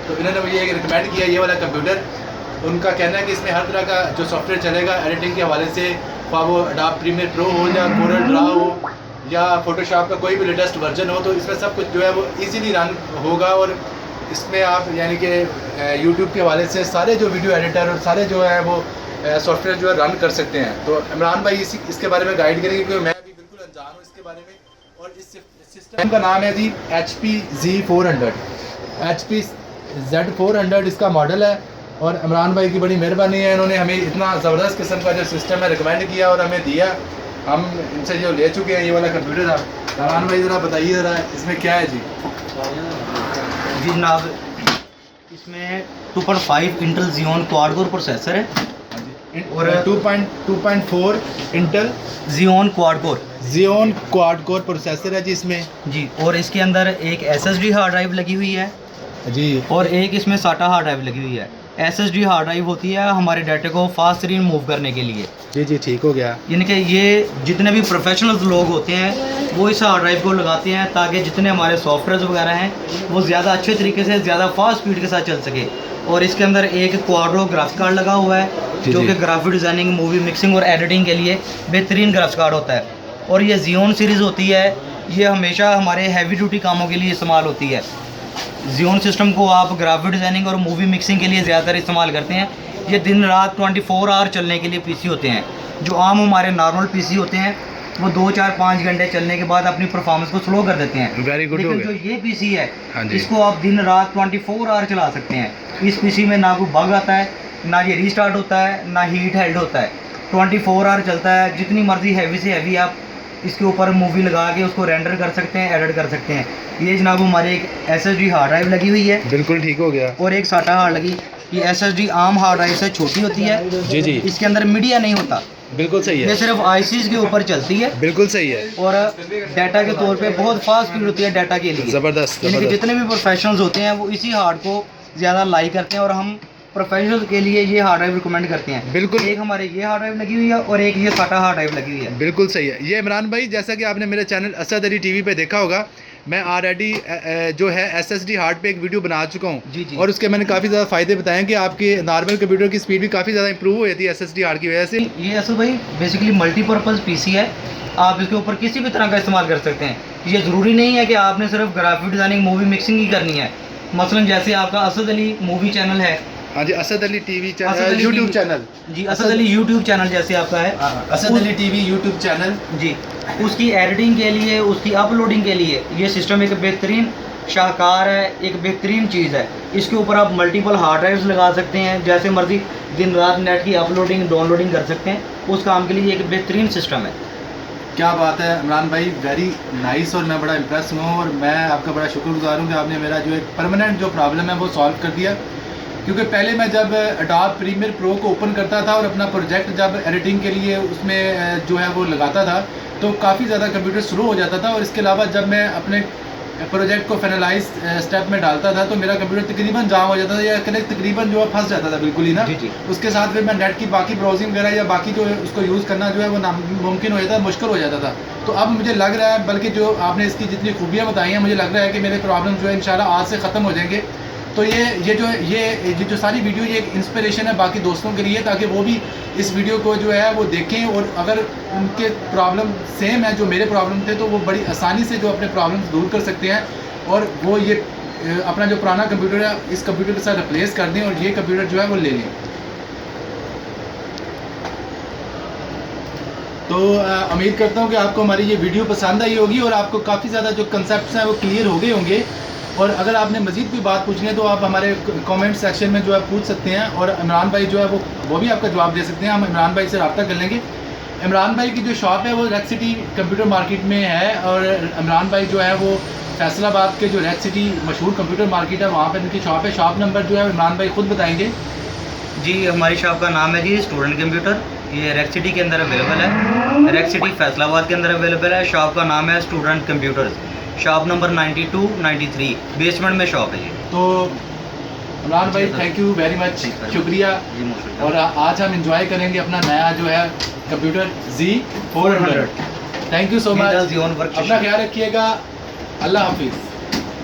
तो इन्होंने मुझे रिकमेंड किया ये वाला कंप्यूटर। उनका कहना है कि इसमें हर तरह का जो सॉफ्टवेयर चलेगा एडिटिंग के हवाले से, वो अडोब प्रीमियर प्रो हो या कोरल ड्रा हो या फोटोशॉप का कोई भी लेटेस्ट वर्जन हो, तो इसमें सब कुछ जो है वो इजीली रन होगा। और इसमें आप यानी कि यूट्यूब के हवाले से सारे जो वीडियो एडिटर और सारे जो है वो सॉफ्टवेयर जो है रन कर सकते हैं। तो इमरान भाई इसके बारे में गाइड करेंगे क्योंकि मैं अभी बिल्कुल अनजान हूँ इसके बारे में। और इस सिस्टम का नाम है जी HP Z400, HP Z400 इसका मॉडल है। और इमरान भाई की बड़ी मेहरबानी है, इन्होंने हमें इतना ज़बरदस्त किस्म का जो सिस्टम है रिकमेंड किया और हमें दिया। हम इनसे जो ले चुके हैं ये वाला कंप्यूटर। आप इमरान भाई ज़रा बताइए ज़रा इसमें क्या है जी। जी जनाब, इसमें 2.5 Intel Xeon quad core processor है और 2.4 Intel Xeon quad core processor है जी इसमें जी। और इसके अंदर एक SSD हार्ड ड्राइव लगी हुई है जी, और एक इसमें SATA हार्ड ड्राइव लगी हुई है। SSD हार्ड ड्राइव होती है हमारे डाटा को फास्ट तरीन मूव करने के लिए। जी ठीक हो गया। यानी कि ये जितने भी प्रोफेशनल्स लोग होते हैं वो इस हार्ड ड्राइव को लगाते हैं ताकि जितने हमारे सॉफ्टवेयर वगैरह हैं वो ज़्यादा अच्छे तरीके से ज़्यादा फास्ट स्पीड के साथ चल सके। और इसके अंदर एक क्वाड्रो ग्राफिक्स कार्ड लगा हुआ है जो कि ग्राफिक डिज़ाइनिंग, मूवी मिक्सिंग और एडिटिंग के लिए बेहतरीन ग्राफिक्स कार्ड होता है। और ये Xeon सीरीज़ होती है, ये हमेशा हमारे हैवी ड्यूटी कामों के लिए इस्तेमाल होती है। Xeon सिस्टम को आप ग्राफिक डिज़ाइनिंग और मूवी मिक्सिंग के लिए ज़्यादातर इस्तेमाल करते हैं। ये दिन रात 24 आवर चलने के लिए पीसी होते हैं। जो आम हमारे नॉर्मल पीसी होते हैं वो 2, 4, 5 घंटे चलने के बाद अपनी परफॉर्मेंस को स्लो कर देते हैं। Very good. लेकिन जो ये पीसी है इसको आप दिन रात 24 आवर चला सकते हैं। इस पीसी में ना कोई बग आता है, ना ये रीस्टार्ट होता है, ना हीट हेल्ड होता है। 24 आवर चलता है। जितनी मर्जी हैवी से हैवी आप इसके ऊपर मूवी लगा के उसको रेंडर कर सकते हैं, एडिट कर सकते हैं। ये जनाब हमारे एक SSD हार्ड ड्राइव लगी हुई है। बिल्कुल ठीक हो गया। और एक SATA हार्ड लगी। ये SSD आम हार्ड ड्राइव से छोटी होती है जी। इसके अंदर मीडिया नहीं होता। बिल्कुल सही है। ये सिर्फ ICs के ऊपर चलती है। बिल्कुल सही है। और डाटा के तौर पे बहुत फास्ट स्पीड होती है डाटा के लिए। ज़बरदस्त। यानी कि जितने भी प्रोफेशनल्स होते हैं वो इसी हार्ड को ज़्यादा लाइक करते हैं और हम प्रोफेशनल के लिए ये हार्ड ड्राइव रिकमेंड करते हैं। बिल्कुल। एक हमारे ये हार्ड ड्राइव लगी हुई है और एक ये SATA हार्ड ड्राइव लगी हुई है। बिल्कुल सही है। ये इमरान भाई, जैसा कि आपने मेरे चैनल असद अली TV पे देखा होगा, मैं ऑलरेडी जो है SSD हार्ड पे एक वीडियो बना चुका हूँ। जी। और उसके मैंने काफ़ी ज़्यादा फ़ायदे बताए हैं कि आपके नॉर्मल कंप्यूटर की स्पीड भी काफ़ी ज़्यादा इंप्रूव हो जाती है SSD हार्ड की वजह से। ये असद भाई बेसिकली मल्टीपर्पज़ पीसी है। आप इसके ऊपर किसी भी तरह का इस्तेमाल कर सकते हैं। ये ज़रूरी नहीं है कि आपने सिर्फ ग्राफिक डिज़ाइनिंग, मूवी मिक्सिंग ही करनी है। मसलन जैसे आपका असद अली मूवी चैनल है। हाँ जी, Asad Ali TV channel, YouTube channel जी, असद अली यूट्यूब चैनल जैसे आपका है, Asad Ali TV YouTube channel जी। उसकी एडिटिंग के लिए, उसकी अपलोडिंग के लिए ये सिस्टम एक बेहतरीन शाहकार है, एक बेहतरीन चीज़ है। इसके ऊपर आप मल्टीपल हार्ड ड्राइव्स लगा सकते हैं, जैसे मर्जी दिन रात नेट की अपलोडिंग डाउनलोडिंग कर सकते हैं। उस काम के लिए एक बेहतरीन सिस्टम है। क्या बात है इमरान भाई, वेरी नाइस। और मैं बड़ा इम्प्रेस हूँ और मैं आपका बड़ा शुक्रगुजार हूँ कि आपने मेरा जो एक परमानेंट जो प्रॉब्लम है वो सॉल्व कर दिया। क्योंकि पहले मैं जब अडोब प्रीमियर प्रो को ओपन करता था और अपना प्रोजेक्ट जब एडिटिंग के लिए उसमें जो है वो लगाता था तो काफ़ी ज़्यादा कंप्यूटर स्लो हो जाता था। और इसके अलावा जब मैं अपने प्रोजेक्ट को फाइनलाइज स्टेप में डालता था तो मेरा कंप्यूटर तकरीबन जाम हो जाता था या तकरीबन जो है फंस जाता था बिल्कुल ही ना। जी। उसके साथ फिर मैं नेट की बाकी ब्राउजिंग वगैरह या बाकी जो है उसको यूज़ करना जो है वो नामुमकिन हो जाता, मुश्किल हो जाता था। तो अब मुझे लग रहा है, बल्कि जो आपने इसकी जितनी खूबियाँ बताई हैं, मुझे लग रहा है कि मेरे प्रॉब्लम जो है इंशाल्लाह आज से ख़त्म हो जाएंगे। तो ये जो सारी वीडियो ये एक इंस्पिरेशन है बाकी दोस्तों के लिए, ताकि वो भी इस वीडियो को जो है वो देखें और अगर उनके प्रॉब्लम सेम है जो मेरे प्रॉब्लम थे तो वो बड़ी आसानी से जो अपने प्रॉब्लम्स दूर कर सकते हैं और वो ये अपना जो पुराना कंप्यूटर है इस कंप्यूटर के साथ रिप्लेस कर दें और ये कंप्यूटर जो है वो ले लें। तो उम्मीद करता हूँ कि आपको हमारी ये वीडियो पसंद आई होगी और आपको काफ़ी ज़्यादा जो कंसेप्ट्स हैं वो क्लियर हो गए होंगे। और अगर आपने मज़ीद कोई बात पूछनी है तो आप हमारे कमेंट सेक्शन में जो है पूछ सकते हैं और इमरान भाई जो है वो भी आपका जवाब दे सकते हैं। हम इमरान भाई से रब्ता कर लेंगे। इमरान भाई की जो शॉप है वो रेड सिटी कंप्यूटर मार्केट में है और इमरान भाई जो है वो फैसलाबाद के जो रेड सिटी मशहूर कंप्यूटर मार्केट है वहाँ पर इनकी शॉप है। शॉप नंबर जो है इमरान भाई ख़ुद बताएँगे। जी, हमारी शॉप का नाम है जी स्टूडेंट कंप्यूटर। ये रेड सिटी के अंदर अवेलेबल है, रेड सिटी फैसलाबाद के अंदर अवेलेबल है। शॉप का नाम है student computers. Shop number 92, 93 basement में शॉप है जी। तो इमरान भाई थैंक यू वेरी मच, शुक्रिया। और आज हम इंजॉय करेंगे अपना नया जो है computer Z400। Thank you so much. अपना ख्याल रखिएगा। अल्लाह हाफिज़।